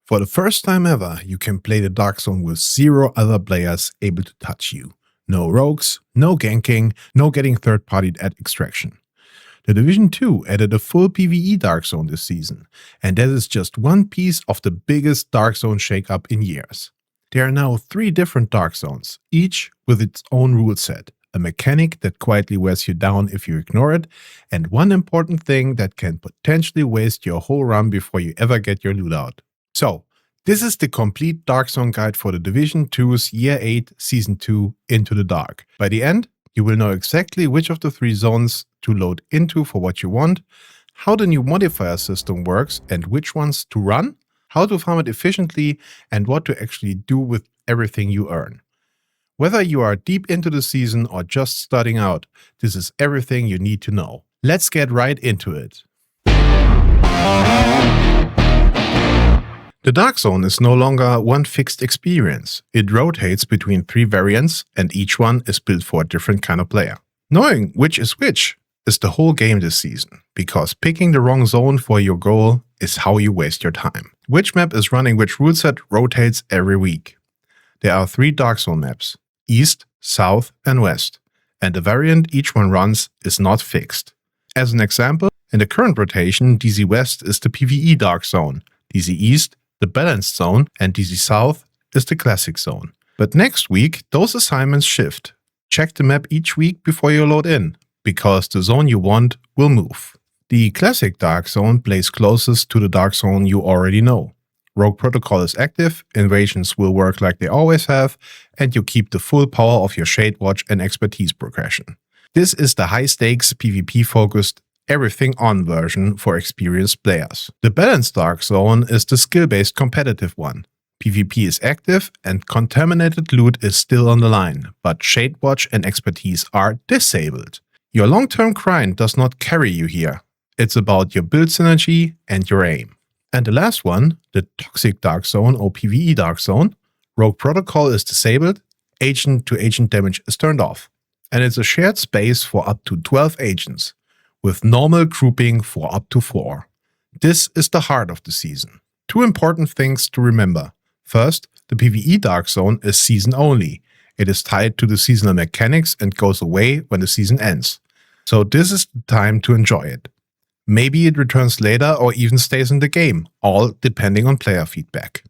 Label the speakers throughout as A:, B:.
A: For the first time ever, you can play the Dark Zone with 0 other players able to touch you. No rogues, no ganking, no getting third-partied at extraction. The Division 2 added a full PvE Dark Zone this season, and that is just one piece of the biggest Dark Zone shakeup in years. There are now 3 different Dark Zones, each with its own rule set, a mechanic that quietly wears you down if you ignore it, and one important thing that can potentially waste your whole run before you ever get your loot out. So, this is the complete Dark Zone guide for the Division 2's Year 8 Season 2 Into the Dark. By the end, you will know exactly which of the 3 zones to load into for what you want, how the new modifier system works and which ones to run, how to farm it efficiently, and what to actually do with everything you earn. Whether you are deep into the season or just starting out, this is everything you need to know. Let's get right into it. The Dark Zone is no longer one fixed experience. It rotates between 3 variants, and each one is built for a different kind of player. Knowing which is the whole game this season, because picking the wrong zone for your goal is how you waste your time. Which map is running which rule set rotates every week. There are 3 Dark Zone maps, East, South and West, and the variant each one runs is not fixed. As an example, in the current rotation, DZ West is the PvE Dark Zone, DZ East the Balanced Zone, and DZ South is the Classic Zone. But next week, those assignments shift. Check the map each week before you load in, because the zone you want will move. The Classic Dark Zone plays closest to the Dark Zone you already know. Rogue Protocol is active, invasions will work like they always have, and you keep the full power of your Shade Watch and expertise progression. This is the high-stakes, PvP-focused, everything-on version for experienced players. The Balanced Dark Zone is the skill-based competitive one. PvP is active and contaminated loot is still on the line, but Shade Watch and expertise are disabled. Your long-term grind does not carry you here. It's about your build synergy and your aim. And the last one, the Toxic Dark Zone or PvE Dark Zone, Rogue Protocol is disabled, agent-to-agent damage is turned off. And it's a shared space for up to 12 agents, with normal grouping for up to 4. This is the heart of the season. 2 important things to remember. First, the PvE Dark Zone is season only. It is tied to the seasonal mechanics and goes away when the season ends. So this is the time to enjoy it. Maybe it returns later or even stays in the game, all depending on player feedback.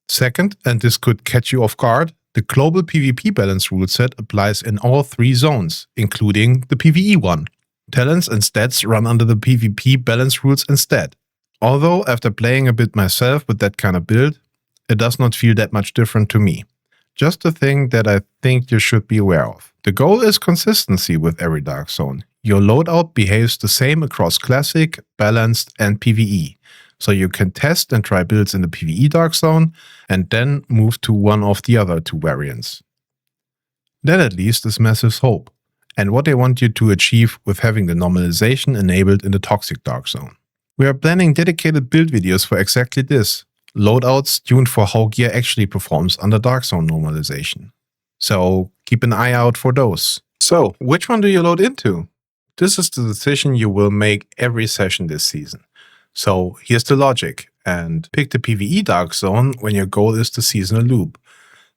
A: Second, and this could catch you off guard, the global PvP balance rule set applies in all 3 zones, including the PvE one. Talents and stats run under the PvP balance rules instead. Although after playing a bit myself with that kind of build, it does not feel that much different to me. Just a thing that I think you should be aware of. The goal is consistency with every Dark Zone. Your loadout behaves the same across Classic, Balanced and PvE, so you can test and try builds in the PvE Dark Zone and then move to one of the other 2 variants. That at least is Massive's hope, and what they want you to achieve with having the normalization enabled in the Toxic Dark Zone. We are planning dedicated build videos for exactly this, loadouts tuned for how gear actually performs under Dark Zone normalization. So keep an eye out for those. So, which one do you load into? This is the decision you will make every session this season. So here's the logic, and pick the PvE Dark Zone when your goal is the seasonal loop.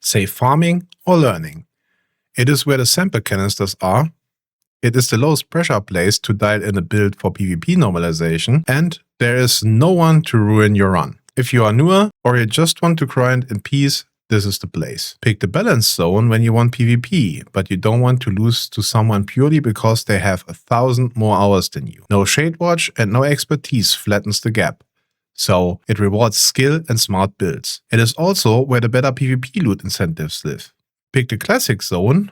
A: Say farming or learning. It is where the sample canisters are. It is the lowest pressure place to dial in a build for PvP normalization, and there is no one to ruin your run. If you are newer or you just want to grind in peace, this is the place. Pick the Balance Zone when you want PvP, but you don't want to lose to someone purely because they have 1,000 more hours than you. No Shade Watch and no expertise flattens the gap. So it rewards skill and smart builds. It is also where the better PvP loot incentives live. Pick the Classic Zone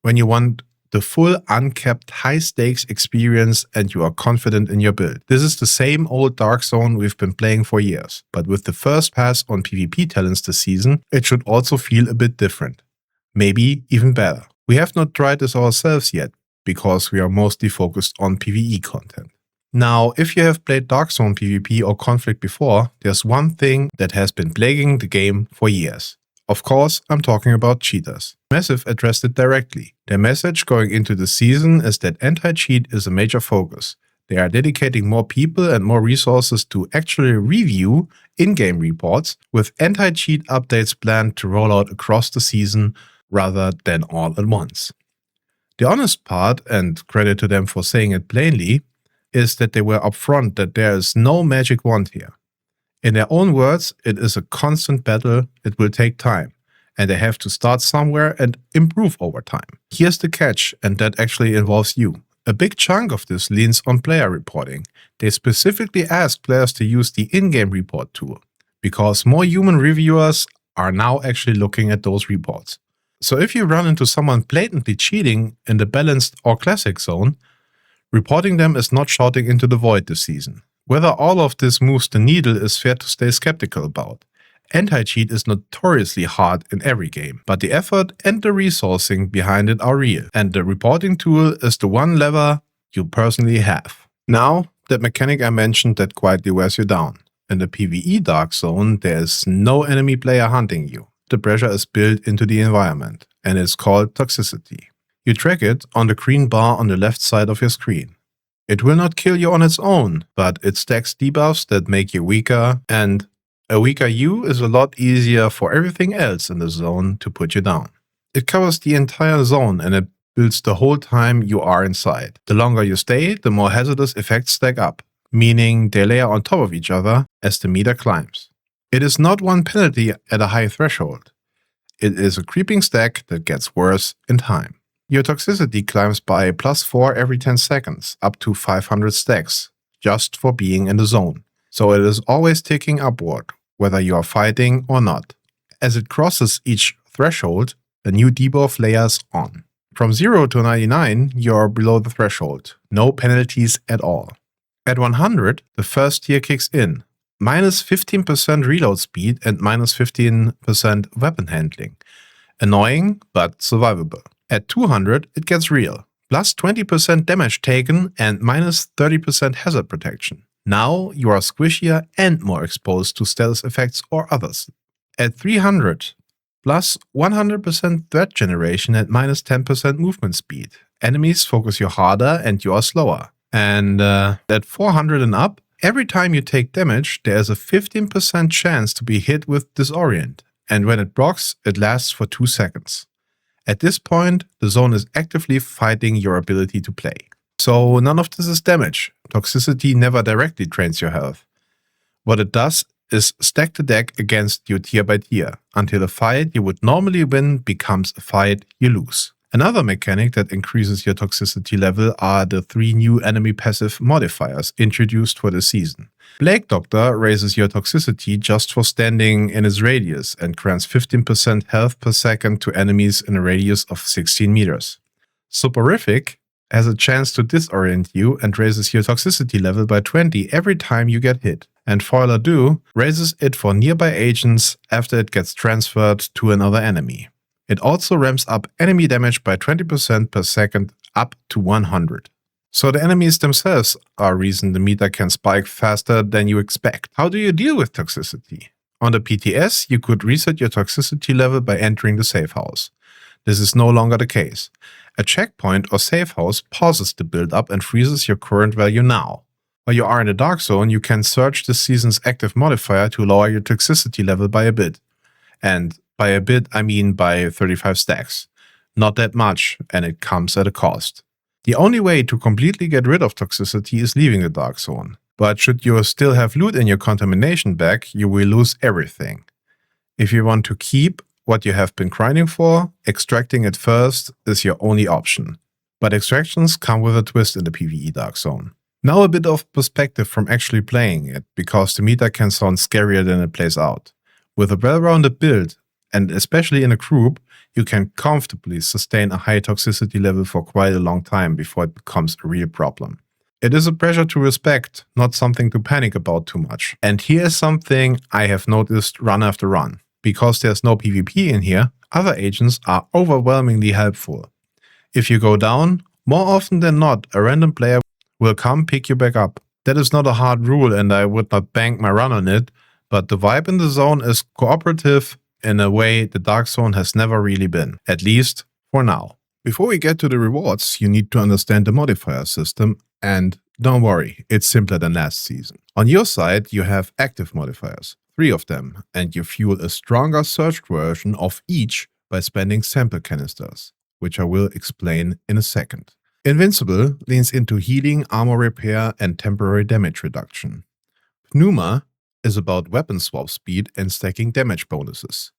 A: when you want the full uncapped high stakes experience and you are confident in your build. This is the same old Dark Zone we've been playing for years, but with the first pass on PvP talents this season, it should also feel a bit different. Maybe even better. We have not tried this ourselves yet, because we are mostly focused on PvE content. Now, if you have played Dark Zone PvP or Conflict before, there's one thing that has been plaguing the game for years. Of course, I'm talking about cheaters. Massive addressed it directly. Their message going into the season is that anti-cheat is a major focus. They are dedicating more people and more resources to actually review in-game reports, with anti-cheat updates planned to roll out across the season rather than all at once. The honest part, and credit to them for saying it plainly, is that they were upfront that there is no magic wand here. In their own words, it is a constant battle, it will take time, and they have to start somewhere and improve over time. Here's the catch, and that actually involves you. A big chunk of this leans on player reporting. They specifically ask players to use the in-game report tool, because more human reviewers are now actually looking at those reports. So if you run into someone blatantly cheating in the balanced or classic zone, reporting them is not shouting into the void this season. Whether all of this moves the needle is fair to stay skeptical about. Anti-cheat is notoriously hard in every game, but the effort and the resourcing behind it are real, and the reporting tool is the one lever you personally have. Now, that mechanic I mentioned that quietly wears you down. In the PvE Dark Zone, there is no enemy player hunting you. The pressure is built into the environment, and it's called Toxicity. You track it on the green bar on the left side of your screen. It will not kill you on its own, but it stacks debuffs that make you weaker, and a weaker you is a lot easier for everything else in the zone to put you down. It covers the entire zone and it builds the whole time you are inside. The longer you stay, the more hazardous effects stack up, meaning they layer on top of each other as the meter climbs. It is not one penalty at a high threshold. It is a creeping stack that gets worse in time. Your toxicity climbs by +4 every 10 seconds, up to 500 stacks, just for being in the zone. So it is always ticking upward, whether you are fighting or not. As it crosses each threshold, a new debuff layers on. From 0 to 99, you are below the threshold. No penalties at all. At 100, the first tier kicks in. Minus 15% reload speed and minus 15% weapon handling. Annoying, but survivable. At 200, it gets real. Plus 20% damage taken and minus 30% hazard protection. Now you are squishier and more exposed to status effects or others. At 300, plus 100% threat generation at minus 10% movement speed. Enemies focus you harder and you are slower. And at 400 and up, every time you take damage, there is a 15% chance to be hit with Disorient. And when it procs, it lasts for 2 seconds. At this point, the zone is actively fighting your ability to play. So none of this is damage. Toxicity never directly drains your health. What it does is stack the deck against you tier by tier, until a fight you would normally win becomes a fight you lose. Another mechanic that increases your toxicity level are the 3 new enemy passive modifiers introduced for the season. Plague Doctor raises your toxicity just for standing in its radius and grants 15% health per second to enemies in a radius of 16 meters. Soporific has a chance to disorient you and raises your toxicity level by 20 every time you get hit. And Deux raises it for nearby agents after it gets transferred to another enemy. It also ramps up enemy damage by 20% per second up to 100. So the enemies themselves are a reason the meter can spike faster than you expect. How do you deal with toxicity? On the PTS, you could reset your toxicity level by entering the safe house. This is no longer the case. A checkpoint or safe house pauses the build-up and freezes your current value now. While you are in the Dark Zone, you can search this season's active modifier to lower your toxicity level by a bit. And by a bit, I mean by 35 stacks. Not that much, and it comes at a cost. The only way to completely get rid of toxicity is leaving the Dark Zone. But should you still have loot in your contamination bag, you will lose everything. If you want to keep what you have been grinding for, extracting it first is your only option. But extractions come with a twist in the PvE Dark Zone. Now a bit of perspective from actually playing it, because the meter can sound scarier than it plays out. With a well-rounded build, and especially in a group, you can comfortably sustain a high toxicity level for quite a long time before it becomes a real problem. It is a pressure to respect, not something to panic about too much. And here's something I have noticed run after run. Because there's no PvP in here, other agents are overwhelmingly helpful. If you go down, more often than not, a random player will come pick you back up. That is not a hard rule and I would not bank my run on it, but the vibe in the zone is cooperative in a way the Dark Zone has never really been, at least for now. Before we get to the rewards, you need to understand the modifier system and Don't worry, it's simpler than last season. On your side, you have active modifiers, 3 of them, and you fuel a stronger surged version of each by spending sample canisters, which I will explain in a second. Invincible leans into healing, armor repair, and temporary damage reduction. Pneuma is about weapon swap speed and stacking damage bonuses.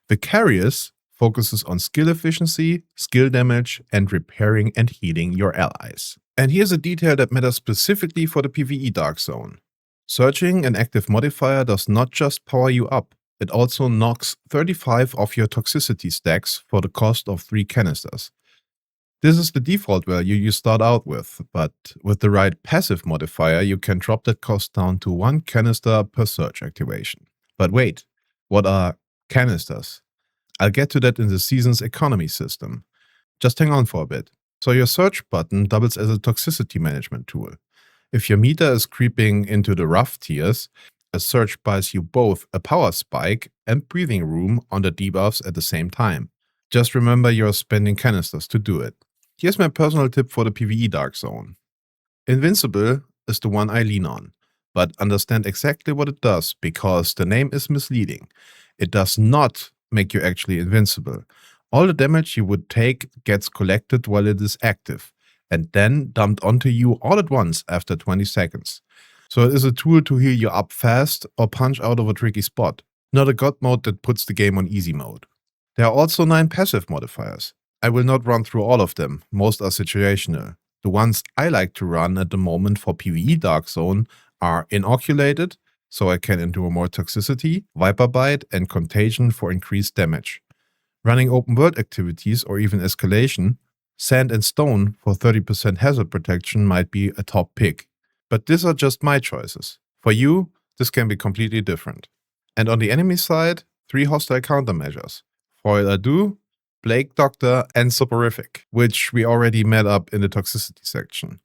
A: Vicarious focuses on skill efficiency, skill damage, and repairing and healing your allies. And here's a detail that matters specifically for the PvE Dark Zone. Searching an active modifier does not just power you up, it also knocks 35 of your toxicity stacks for the cost of 3 canisters. This is the default value you start out with, but with the right passive modifier, you can drop that cost down to 1 canister per search activation. But wait, what are canisters? I'll get to that in the season's economy system. Just hang on for a bit. So your search button doubles as a toxicity management tool. If your meter is creeping into the rough tiers, a search buys you both a power spike and breathing room on the debuffs at the same time. Just remember you're spending canisters to do it. Here's my personal tip for the PvE Dark Zone. Invincible is the one I lean on, but understand exactly what it does because the name is misleading. It does not make you actually invincible. All the damage you would take gets collected while it is active, and then dumped onto you all at once after 20 seconds. So it is a tool to heal you up fast or punch out of a tricky spot, not a god mode that puts the game on easy mode. There are also 9 passive modifiers. I will not run through all of them, most are situational. The ones I like to run at the moment for PvE Dark Zone are Inoculated, so I can endure more toxicity, Viper Bite, and Contagion for increased damage. Running open world activities or even escalation, Sand and Stone for 30% hazard protection might be a top pick. But these are just my choices. For you, this can be completely different. And on the enemy side, 3 hostile countermeasures. Folie, Deux, Plague Doctor, and Soporific, which we already met up in the toxicity section.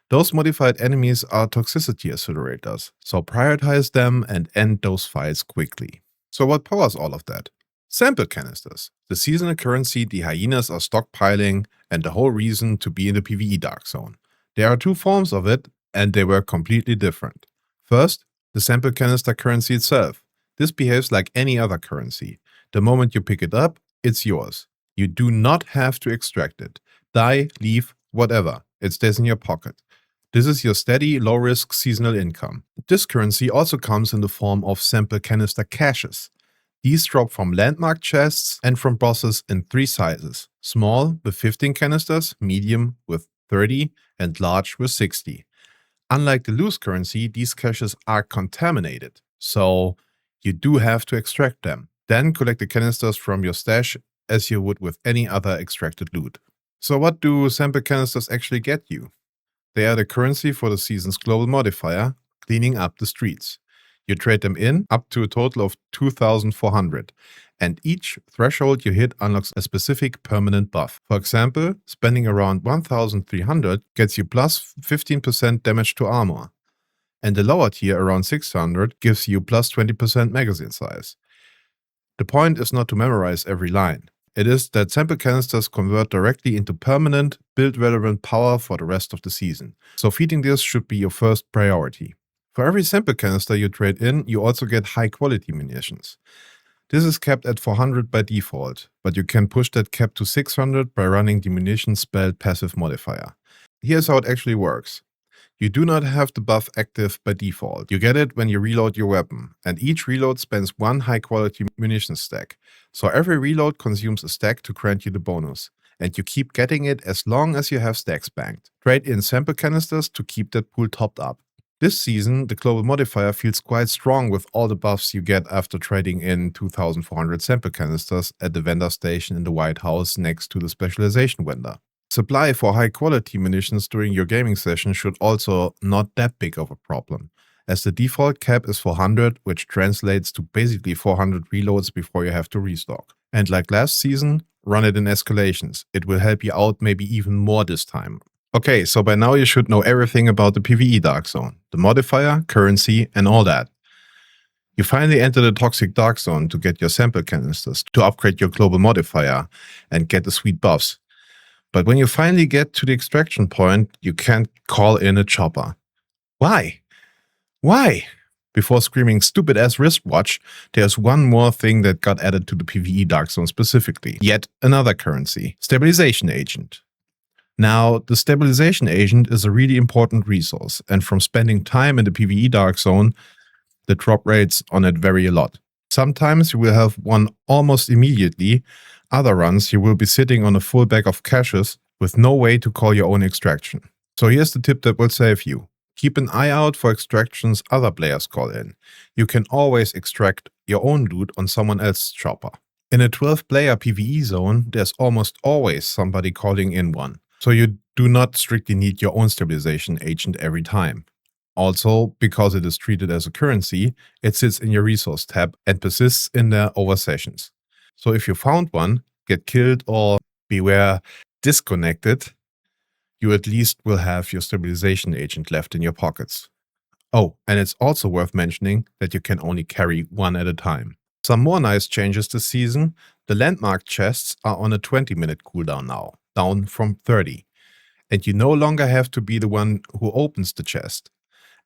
A: Those modified enemies are toxicity accelerators, so prioritize them and end those fights quickly. So what powers all of that? Sample canisters, the seasonal currency the hyenas are stockpiling and the whole reason to be in the PvE Dark Zone. There are 2 forms of it, and they were completely different. First, the sample canister currency itself. This behaves like any other currency. The moment you pick it up, it's yours. You do not have to extract it. Die, leave, whatever. It stays in your pocket. This is your steady, low-risk seasonal income. This currency also comes in the form of sample canister caches. These drop from landmark chests and from bosses in 3 sizes. Small with 15 canisters, medium with 30, and large with 60. Unlike the loose currency, these caches are contaminated, so you do have to extract them. Then collect the canisters from your stash as you would with any other extracted loot. So what do sample canisters actually get you? They are the currency for the season's global modifier, cleaning up the streets. You trade them in up to a total of 2,400, and each threshold you hit unlocks a specific permanent buff. For example, spending around 1,300 gets you plus 15% damage to armor, and the lower tier around 600 gives you plus 20% magazine size. The point is not to memorize every line. It is that sample canisters convert directly into permanent, build-relevant power for the rest of the season. So feeding this should be your first priority. For every sample canister you trade in, you also get high-quality munitions. This is capped at 400 by default, but you can push that cap to 600 by running the munitions spelled passive modifier. Here's how it actually works. You do not have the buff active by default. You get it when you reload your weapon, and each reload spends 1 high-quality munition stack. So every reload consumes a stack to grant you the bonus, and you keep getting it as long as you have stacks banked. Trade in sample canisters to keep that pool topped up. This season, the global modifier feels quite strong with all the buffs you get after trading in 2,400 sample canisters at the vendor station in the White House next to the specialization vendor. Supply for high-quality munitions during your gaming session should also not that big of a problem, as the default cap is 400, which translates to basically 400 reloads before you have to restock. And like last season, run it in escalations. It will help you out maybe even more this time. Okay, so by now you should know everything about the PvE Dark Zone, the modifier, currency, and all that. You finally enter the Toxic Dark Zone to get your sample canisters, to upgrade your global modifier, and get the sweet buffs. But when you finally get to the extraction point, you can't call in a chopper. Why? Why? Before screaming stupid ass wristwatch, there's one more thing that got added to the PvE Dark Zone specifically. Yet another currency. Stabilization Agent. Now, the Stabilization Agent is a really important resource, and from spending time in the PvE Dark Zone, the drop rates on it vary a lot. Sometimes you will have one almost immediately, other runs you will be sitting on a full bag of caches with no way to call your own extraction. So here's the tip that will save you. Keep an eye out for extractions other players call in. You can always extract your own loot on someone else's chopper. In a 12-player PvE zone, there's almost always somebody calling in one, so you do not strictly need your own stabilization agent every time. Also, because it is treated as a currency, it sits in your resource tab and persists in there over sessions. So if you found one, get killed or beware disconnected, you at least will have your stabilization agent left in your pockets. Oh, and it's also worth mentioning that you can only carry one at a time. Some more nice changes this season. The landmark chests are on a 20-minute cooldown now, down from 30. And you no longer have to be the one who opens the chest.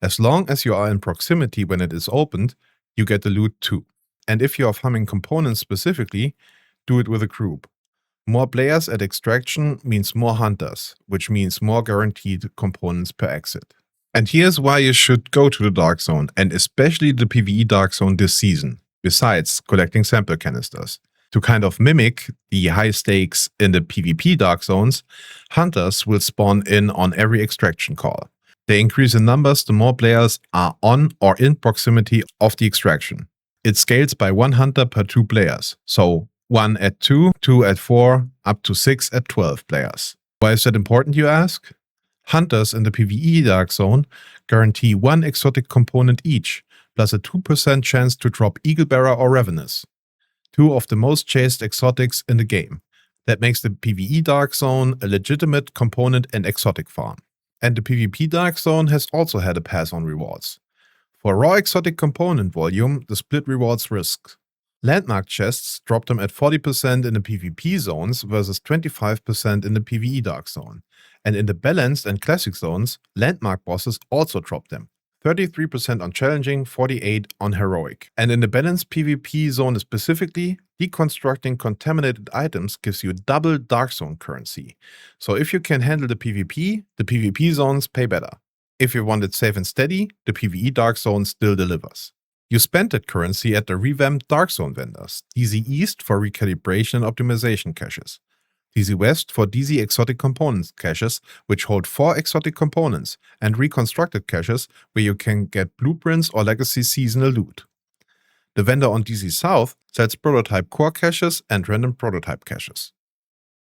A: As long as you are in proximity when it is opened, you get the loot too. And if you are farming components specifically, do it with a group. More players at extraction means more hunters, which means more guaranteed components per exit. And here's why you should go to the Dark Zone, and especially the PvE Dark Zone this season, besides collecting sample canisters. To kind of mimic the high stakes in the PvP Dark Zones, hunters will spawn in on every extraction call. They increase in numbers the more players are on or in proximity of the extraction. It scales by 1 hunter per 2 players, so 1 at 2, 2 at 4, up to 6 at 12 players. Why is that important, you ask? Hunters in the PvE Dark Zone guarantee 1 exotic component each, plus a 2% chance to drop Eaglebearer or Ravenous, 2 of the most chased exotics in the game. That makes the PvE Dark Zone a legitimate component and exotic farm. And the PvP Dark Zone has also had a pass on rewards. For raw exotic component volume, the split rewards risks. Landmark chests drop them at 40% in the PvP zones versus 25% in the PvE Dark Zone. And in the balanced and classic zones, landmark bosses also drop them. 33% on challenging, 48% on heroic. And in the balanced PvP zone specifically, deconstructing contaminated items gives you double Dark Zone currency. So if you can handle the PvP zones pay better. If you want it safe and steady, the PvE Dark Zone still delivers. You spend that currency at the revamped Dark Zone vendors, DZ East for recalibration and optimization caches, DZ West for DZ exotic components caches, which hold 4 exotic components, and reconstructed caches where you can get blueprints or legacy seasonal loot. The vendor on DZ South sells prototype core caches and random prototype caches.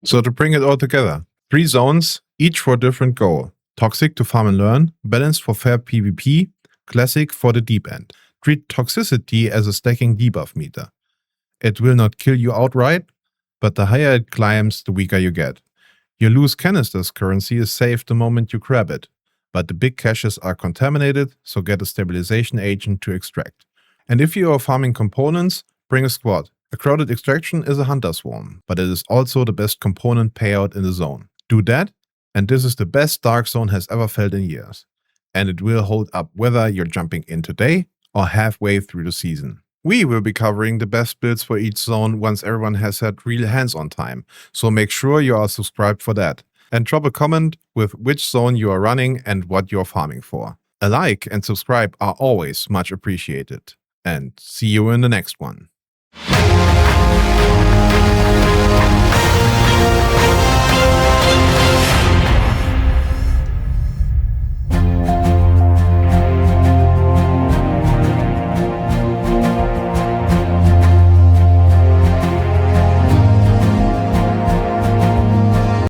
A: So to bring it all together, 3 zones, each for a different goal. Toxic to farm and learn, balanced for fair PvP, classic for the deep end. Treat toxicity as a stacking debuff meter. It will not kill you outright, but the higher it climbs, the weaker you get. Your loose canisters currency is safe the moment you grab it, but the big caches are contaminated, so get a stabilization agent to extract. And if you are farming components, bring a squad. A crowded extraction is a hunter swarm, but it is also the best component payout in the zone. Do that, and this is the best Dark Zone has ever felt in years. And it will hold up whether you're jumping in today or halfway through the season. We will be covering the best builds for each zone once everyone has had real hands-on time, so make sure you are subscribed for that. And drop a comment with which zone you are running and what you are farming for. A like and subscribe are always much appreciated. And see you in the next one.